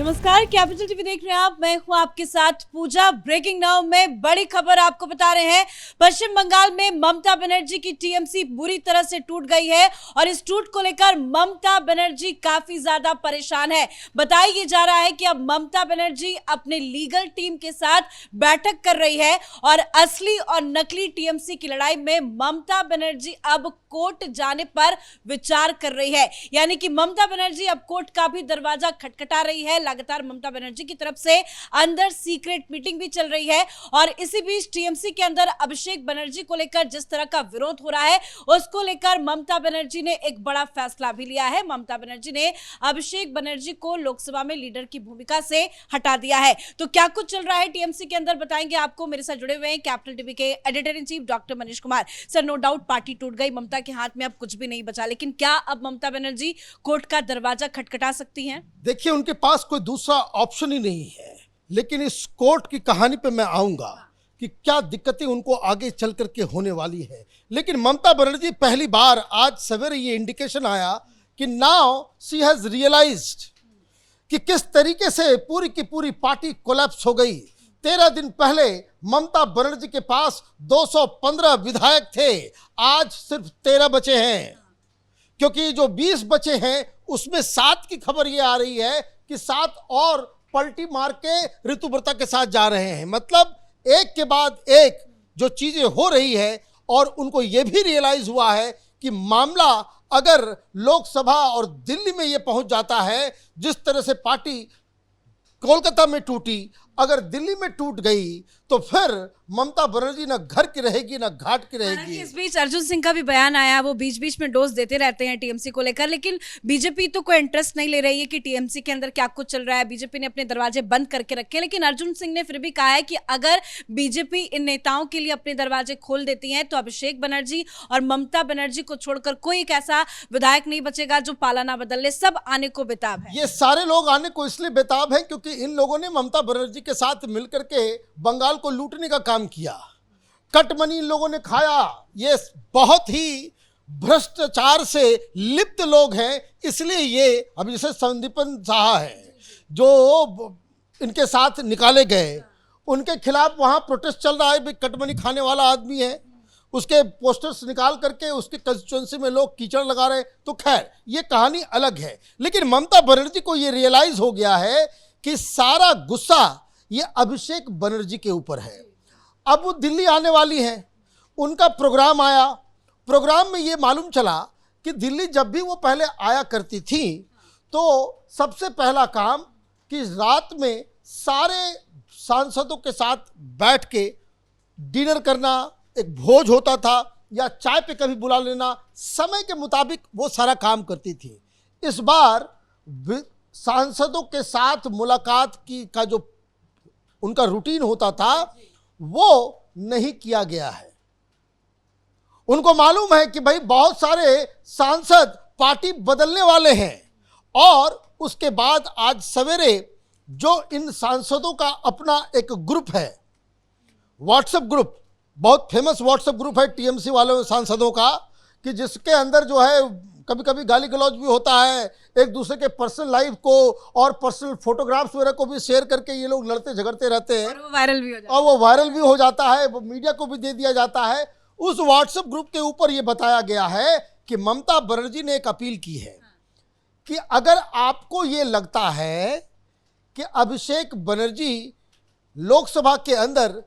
नमस्कार, capital TV देख रहे हैं आप। मैं हूं आपके साथ पूजा। ब्रेकिंग नाउ में बड़ी खबर आपको बता रहे हैं। पश्चिम बंगाल में ममता बनर्जी की टीएमसी बुरी तरह से टूट गई है और इस टूट को लेकर ममता बनर्जी काफी ज्यादा परेशान है। बताया जा रहा है कि अब ममता बनर्जी अपने लीगल टीम के साथ बैठक कर रही है और असली और नकली टीएमसी की लड़ाई में ममता बनर्जी अब कोर्ट जाने पर विचार कर रही है। यानी कि ममता बनर्जी अब कोर्ट का भी दरवाजा खटखटा रही है। लगातार ममता बनर्जी की तरफ से अंदर सीक्रेट मीटिंग भी चल रही है और इसी बीच टीएमसी के अंदर अभिषेक बनर्जी को लेकर जिस तरह का विरोध हो रहा है उसको लेकर ममता बनर्जी ने एक बड़ा फैसला भी लिया है। ममता बनर्जी ने अभिषेक बनर्जी को लोकसभा में लीडर की भूमिका से हटा दिया है। तो क्या कुछ चल रहा है टीएमसी के अंदर बताएंगे आपको। मेरे साथ जुड़े हुए हैं कैपिटल टीवी के editor in chief doctor Manish Kumar. Sir, no doubt party टूट गई, ममता के हाथ में अब कुछ भी नहीं बचा, लेकिन क्या अब ममता बनर्जी कोर्ट का दरवाजा खटखटा सकती हैं? देखिए, उनके पास कोई दूसरा ऑप्शन ही नहीं है। लेकिन इस कोर्ट की कहानी पे मैं आऊंगा कि क्या दिक्कतें उनको आगे चल करके होने वाली है। लेकिन ममता बनर्जी पहली बार आज सवेरे ये इंडिकेशन आया कि नाउ शी हैज रियलाइज्ड कि किस तरीके से पूरी की पूरी पार्टी कोलैप्स हो गई। 13 दिन पहले ममता बनर्जी के पास 215 विधायक थे, आज सिर्फ 13 बचे हैं, क्योंकि जो 20 बचे हैं उसमें 7 की खबर ये आ रही है कि 7 और पलटी मार के ऋतुव्रता के साथ जा रहे हैं। मतलब एक के बाद एक जो चीजें हो रही है और उनको ये भी रियलाइज हुआ है कि मामला अगर लोकसभा और दिल्ली में ये पहुंच जाता है, जिस तरह से पार्टी कोलकाता में टूटी, अगर दिल्ली में टूट गई तो फिर ममता बनर्जी ना घर की रहेगी ना घाट की रहेगी। इस बीच अर्जुन सिंह का भी बयान आया, वो बीच बीच में डोज देते रहते हैं टीएमसी को लेकर, लेकिन बीजेपी तो कोई इंटरेस्ट नहीं ले रही है कि टीएमसी के अंदर क्या कुछ चल रहा है। बीजेपी ने अपने दरवाजे बंद करके रखे हैं, लेकिन अर्जुन सिंह ने फिर भी कहा है कि अगर बीजेपी इन नेताओं के लिए अपने दरवाजे खोल देती है तो अभिषेक बनर्जी और ममता बनर्जी को छोड़कर कोई एक ऐसा विधायक नहीं बचेगा जो पाला ना बदल ले। सब आने को बेताब है। ये सारे लोग आने को इसलिए बेताब है क्योंकि इन लोगों ने ममता बनर्जी के साथ मिलकर के बंगाल को लूटने का काम किया। कटमनी इन लोगों ने खाया। ये बहुत ही भ्रष्टाचार से लिप्त लोग हैं, इसलिए ये अब जैसे संदीपन साहा है जो इनके साथ निकाले गए, उनके खिलाफ वहां प्रोटेस्ट चल रहा है। भी कटमनी खाने वाला आदमी है, उसके पोस्टर्स निकाल करके उसके कंस्टिट्यूएंसी में लोग कीचड़ लगा रहे। तो खैर ये कहानी अलग है। लेकिन ममता बनर्जी को ये रियलाइज हो गया है कि सारा गुस्सा ये अभिषेक बनर्जी के ऊपर है। अब वो दिल्ली आने वाली हैं, उनका प्रोग्राम आया। प्रोग्राम में ये मालूम चला कि दिल्ली जब भी वो पहले आया करती थी तो सबसे पहला काम कि रात में सारे सांसदों के साथ बैठ के डिनर करना, एक भोज होता था या चाय पे कभी बुला लेना, समय के मुताबिक वो सारा काम करती थी। इस बार सांसदों के साथ मुलाकात की का जो उनका रूटीन होता था वो नहीं किया गया है। उनको मालूम है कि भाई बहुत सारे सांसद पार्टी बदलने वाले हैं और उसके बाद आज सवेरे जो इन सांसदों का अपना एक ग्रुप है, व्हाट्सएप ग्रुप, बहुत फेमस व्हाट्सएप ग्रुप है टीएमसी वाले सांसदों का, कि जिसके अंदर जो है कभी कभी गाली गलौज भी होता है, एक दूसरे के पर्सनल लाइफ को और पर्सनल फोटोग्राफ्स वगैरह को भी शेयर करके ये लोग लड़ते झगड़ते रहते हैं और वो वायरल भी हो जाता है। और वो वायरल भी हो जाता है, वो मीडिया को भी दे दिया जाता है। उस व्हाट्सएप ग्रुप के ऊपर ये बताया गया है कि ममता बनर्जी ने एक अपील की है कि अगर आपको ये लगता है कि अभिषेक बनर्जी लोकसभा के अंदर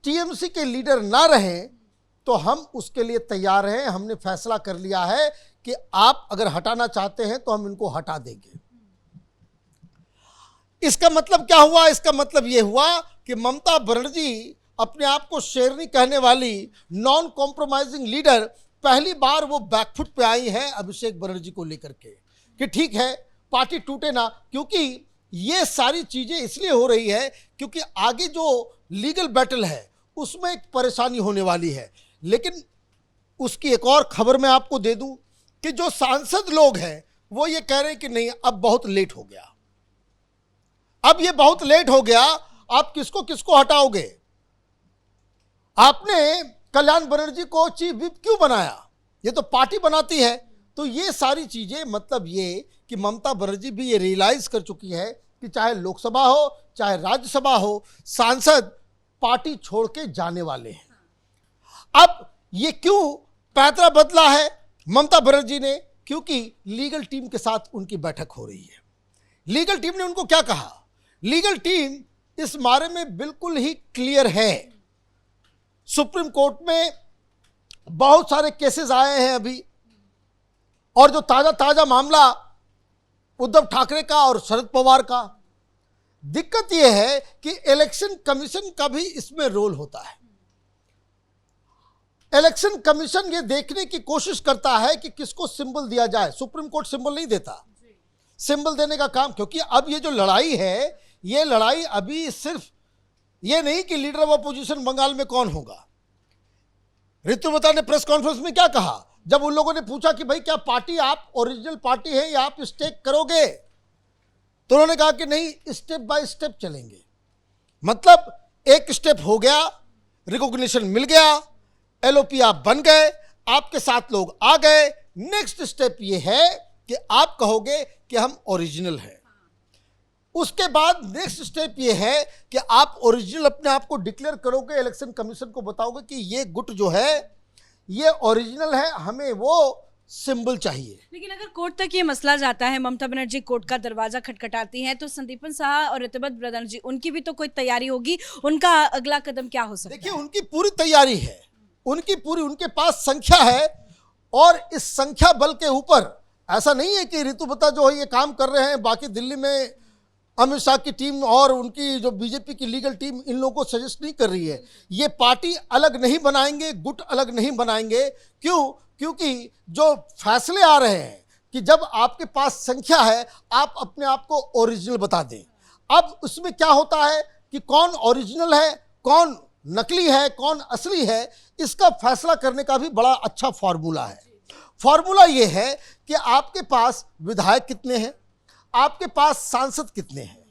टीएमसी के लीडर ना रहें तो हम उसके लिए तैयार हैं। हमने फैसला कर लिया है कि आप अगर हटाना चाहते हैं तो हम इनको हटा देंगे। इसका मतलब क्या हुआ? इसका मतलब यह हुआ कि ममता बनर्जी अपने आप को शेरनी कहने वाली नॉन कॉम्प्रोमाइजिंग लीडर पहली बार वो बैकफुट पे आई है अभिषेक बनर्जी को लेकर के कि ठीक है पार्टी टूटे ना, क्योंकि ये सारी चीजें इसलिए हो रही है क्योंकि आगे जो लीगल बैटल है उसमें एक परेशानी होने वाली है। लेकिन उसकी एक और खबर मैं आपको दे दूं कि जो सांसद लोग हैं वो ये कह रहे हैं कि नहीं, अब बहुत लेट हो गया, अब ये बहुत लेट हो गया, आप किसको किसको हटाओगे? आपने कल्याण बनर्जी को चीफ विप क्यों बनाया? ये तो पार्टी बनाती है। तो ये सारी चीजें मतलब ये कि ममता बनर्जी भी ये रियलाइज कर चुकी है कि चाहे लोकसभा हो चाहे राज्यसभा हो, सांसद पार्टी छोड़ के जाने वाले हैं। अब ये क्यों पैतरा बदला है ममता बनर्जी ने? क्योंकि लीगल टीम के साथ उनकी बैठक हो रही है। लीगल टीम ने उनको क्या कहा? लीगल टीम इस बारे में बिल्कुल ही क्लियर है। सुप्रीम कोर्ट में बहुत सारे केसेस आए हैं अभी, और जो ताजा ताजा मामला उद्धव ठाकरे का और शरद पवार का, दिक्कत यह है कि इलेक्शन कमीशन का भी इसमें रोल होता है। इलेक्शन कमीशन ये देखने की कोशिश करता है कि किसको सिंबल दिया जाए। सुप्रीम कोर्ट सिंबल नहीं देता, सिंबल देने का काम, क्योंकि अब ये जो लड़ाई है, ये लड़ाई अभी सिर्फ ये नहीं कि लीडर ऑफ अपोजिशन बंगाल में कौन होगा। ऋतुमता ने प्रेस कॉन्फ्रेंस में क्या कहा जब उन लोगों ने पूछा कि भाई क्या पार्टी आप ओरिजिनल पार्टी है या आप स्टेक करोगे, तो उन्होंने कहा कि नहीं, स्टेप बाय स्टेप चलेंगे। मतलब एक स्टेप हो गया, रिकॉग्निशन मिल गया, एलओपी आप बन गए, आपके साथ लोग आ गए, नेक्स्ट स्टेप ये है कि आप कहोगे कि हम ओरिजिनल हैं। उसके बाद नेक्स्ट स्टेप ये है कि आप ओरिजिनल अपने आप को डिक्लेयर करोगे, इलेक्शन कमीशन को बताओगे कि ये गुट जो है ये ओरिजिनल है, हमें वो सिंबल चाहिए। लेकिन अगर कोर्ट तक ये मसला जाता है, ममता बनर्जी कोर्ट का दरवाजा खटखटाती हैं, तो संदीपन साहा और ऋतुपत बनर्जी, उनकी भी तो कोई तैयारी होगी, उनका अगला कदम क्या हो सकता है? देखिए, उनकी पूरी तैयारी है, उनके पास संख्या है, और इस संख्या बल के ऊपर ऐसा नहीं है कि ऋतुपता जो है ये काम कर रहे हैं, बाकी दिल्ली में अमित शाह की टीम और उनकी जो बीजेपी की लीगल टीम इन लोगों को सजेस्ट नहीं कर रही है। ये पार्टी अलग नहीं बनाएंगे, गुट अलग नहीं बनाएंगे। क्यों? क्योंकि जो फैसले आ रहे हैं कि जब आपके पास संख्या है, आप अपने आप को ओरिजिनल बता दें। अब उसमें क्या होता है कि कौन ओरिजिनल है, कौन नकली है, कौन असली है, इसका फैसला करने का भी बड़ा अच्छा फॉर्मूला है। फॉर्मूला ये है कि आपके पास विधायक कितने हैं, आपके पास सांसद कितने हैं।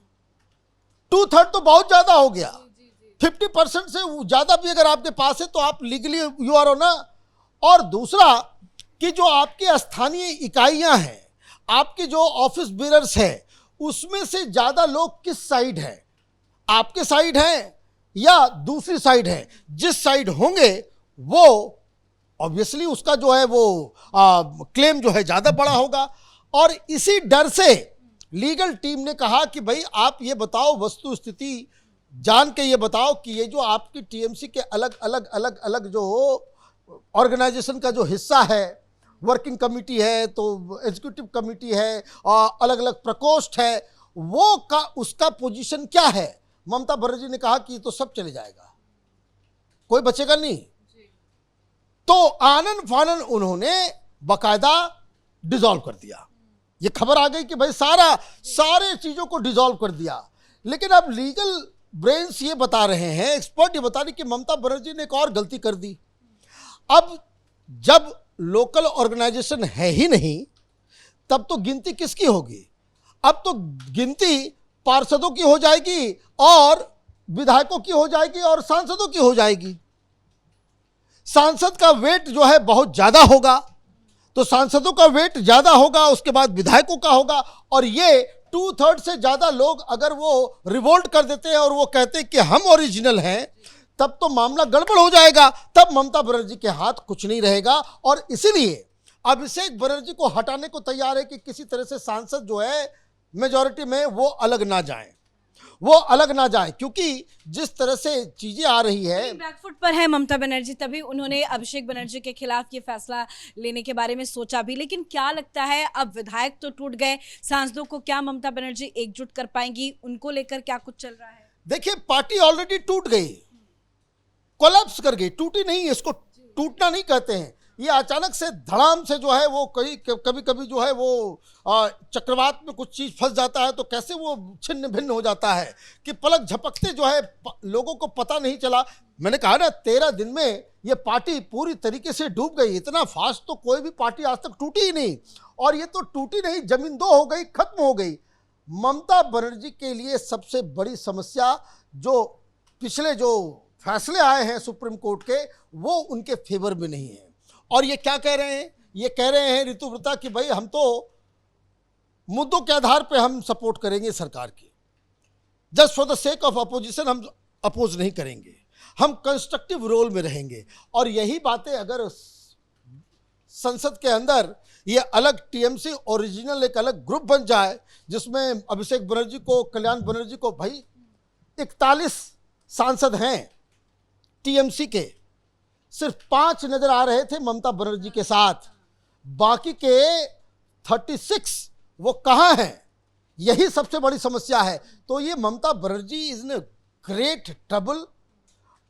2/3 तो बहुत ज्यादा हो गया, 50% से ज्यादा भी अगर आपके पास है तो आप लीगली यू आर हो ना। और दूसरा कि जो आपकी स्थानीय इकाइयां हैं, आपके जो ऑफिस बेरर्स हैं, उसमें से ज्यादा लोग किस साइड हैं, आपके साइड हैं या दूसरी साइड है। जिस साइड होंगे वो ऑब्वियसली उसका जो है वो क्लेम जो है ज्यादा बड़ा होगा। और इसी डर से लीगल टीम ने कहा कि भाई आप ये बताओ, वस्तु स्थिति जान के ये बताओ कि ये जो आपकी टीएमसी के अलग अलग जो ऑर्गेनाइजेशन का जो हिस्सा है, वर्किंग कमेटी है, तो एग्जीक्यूटिव कमेटी है, अलग अलग प्रकोष्ठ है, वो का उसका पोजीशन क्या है। ममता बनर्जी ने कहा कि तो सब चले जाएगा, कोई बचेगा नहीं। तो आनन फानन उन्होंने बकायदा डिसॉल्व कर दिया। ये खबर आ गई कि भाई सारे चीजों को डिसॉल्व कर दिया। लेकिन अब लीगल ब्रेन्स ये बता रहे हैं, एक्सपर्ट ये बता रहे कि ममता बनर्जी ने एक और गलती कर दी। अब जब लोकल ऑर्गेनाइजेशन है ही नहीं, तब तो गिनती किसकी होगी? अब तो गिनती पार्षदों की हो जाएगी और विधायकों की हो जाएगी और सांसदों की हो जाएगी। सांसद का वेट जो है बहुत ज्यादा होगा, तो सांसदों का वेट ज्यादा होगा, उसके बाद विधायकों का होगा। और ये 2/3 से ज्यादा लोग अगर वो रिवोल्ट कर देते हैं और वो कहते हैं कि हम ओरिजिनल हैं, तब तो मामला गड़बड़ हो जाएगा। तब ममता बनर्जी के हाथ कुछ नहीं रहेगा। और इसीलिए अभिषेक बनर्जी को हटाने को तैयार है कि किसी तरह से सांसद जो है मेजॉरिटी में वो अलग ना जाए, क्योंकि जिस तरह से चीजें आ रही है, बैकफुट पर है ममता बनर्जी, तभी उन्होंने अभिषेक बनर्जी के खिलाफ ये फैसला लेने के बारे में सोचा भी। लेकिन क्या लगता है, अब विधायक तो टूट गए, सांसदों को क्या ममता बनर्जी एकजुट कर पाएंगी? उनको लेकर क्या कुछ चल रहा है? देखिए, पार्टी ऑलरेडी टूट गई, कोलैप्स कर गई, टूटी नहीं, इसको टूटना नहीं कहते हैं। ये अचानक से धड़ाम से जो है वो कभी कभी जो है वो चक्रवात में कुछ चीज फंस जाता है तो कैसे वो छिन्न भिन्न हो जाता है कि पलक झपकते जो है लोगों को पता नहीं चला। मैंने कहा ना, 13 दिन में ये पार्टी पूरी तरीके से डूब गई। इतना फास्ट तो कोई भी पार्टी आज तक टूटी ही नहीं। और ये तो टूटी नहीं, जमीन दो हो गई, खत्म हो गई। ममता बनर्जी के लिए सबसे बड़ी समस्या जो पिछले जो फैसले आए हैं सुप्रीम कोर्ट के, वो उनके फेवर में नहीं है। और ये क्या कह रहे हैं? ये कह रहे हैं ऋतुव्रता कि भाई हम तो मुद्दों के आधार पे हम सपोर्ट करेंगे सरकार की। Just for the sake of opposition हम अपोज नहीं करेंगे, हम कंस्ट्रक्टिव रोल में रहेंगे। और यही बातें अगर संसद के अंदर ये अलग टीएमसी ओरिजिनल एक अलग ग्रुप बन जाए, जिसमें अभिषेक बनर्जी को, कल्याण बनर्जी को, भाई 41 सांसद हैं टीएमसी के, सिर्फ 5 नजर आ रहे थे ममता बनर्जी के साथ, बाकी के 36 वो कहाँ हैं? यही सबसे बड़ी समस्या है। तो ये Mamata Banerjee is in great trouble.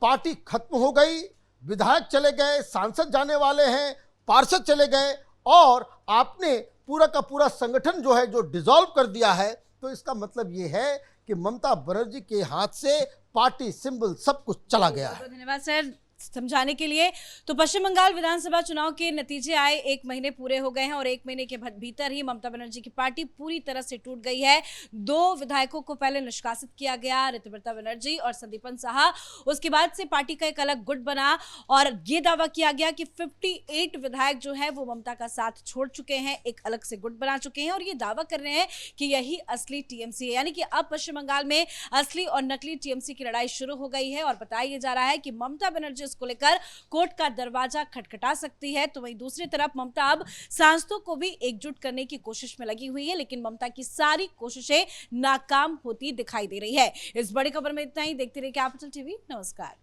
Party खत्म हो गई, विधायक चले गए, सांसद जाने वाले हैं, पार्षद चले गए, और आपने पूरा का पूरा संगठन जो है जो डिसॉल्व कर दिया है। तो इसका मतलब ये है कि ममता बनर्जी के हाथ से पार्टी सिंबल सब कुछ चला गया है। धन्यवाद सर समझाने के लिए। तो पश्चिम बंगाल विधानसभा चुनाव के नतीजे आए, 1 महीने पूरे हो गए हैं और 1 महीने के भीतर ही ममता बनर्जी की पार्टी पूरी तरह से टूट गई है। 2 विधायकों को पहले निष्कासित किया गया, ऋतुव्रता बनर्जी और संदीपन साहा। उसके बाद से पार्टी का एक अलग गुट बना और ये दावा किया गया कि 58 विधायक जो है वो ममता का साथ छोड़ चुके हैं, एक अलग से गुट बना चुके हैं और ये दावा कर रहे हैं कि यही असली टीएमसी है। यानी कि अब पश्चिम बंगाल में असली और नकली टीएमसी की लड़ाई शुरू हो गई है और बताया जा रहा है कि ममता बनर्जी को लेकर कोर्ट का दरवाजा खटखटा सकती है। तो वहीं दूसरी तरफ ममता अब सांसदों को भी एकजुट करने की कोशिश में लगी हुई है, लेकिन ममता की सारी कोशिशें नाकाम होती दिखाई दे रही है। इस बड़ी खबर में इतना ही। देखते रहिए कैपिटल टीवी। नमस्कार।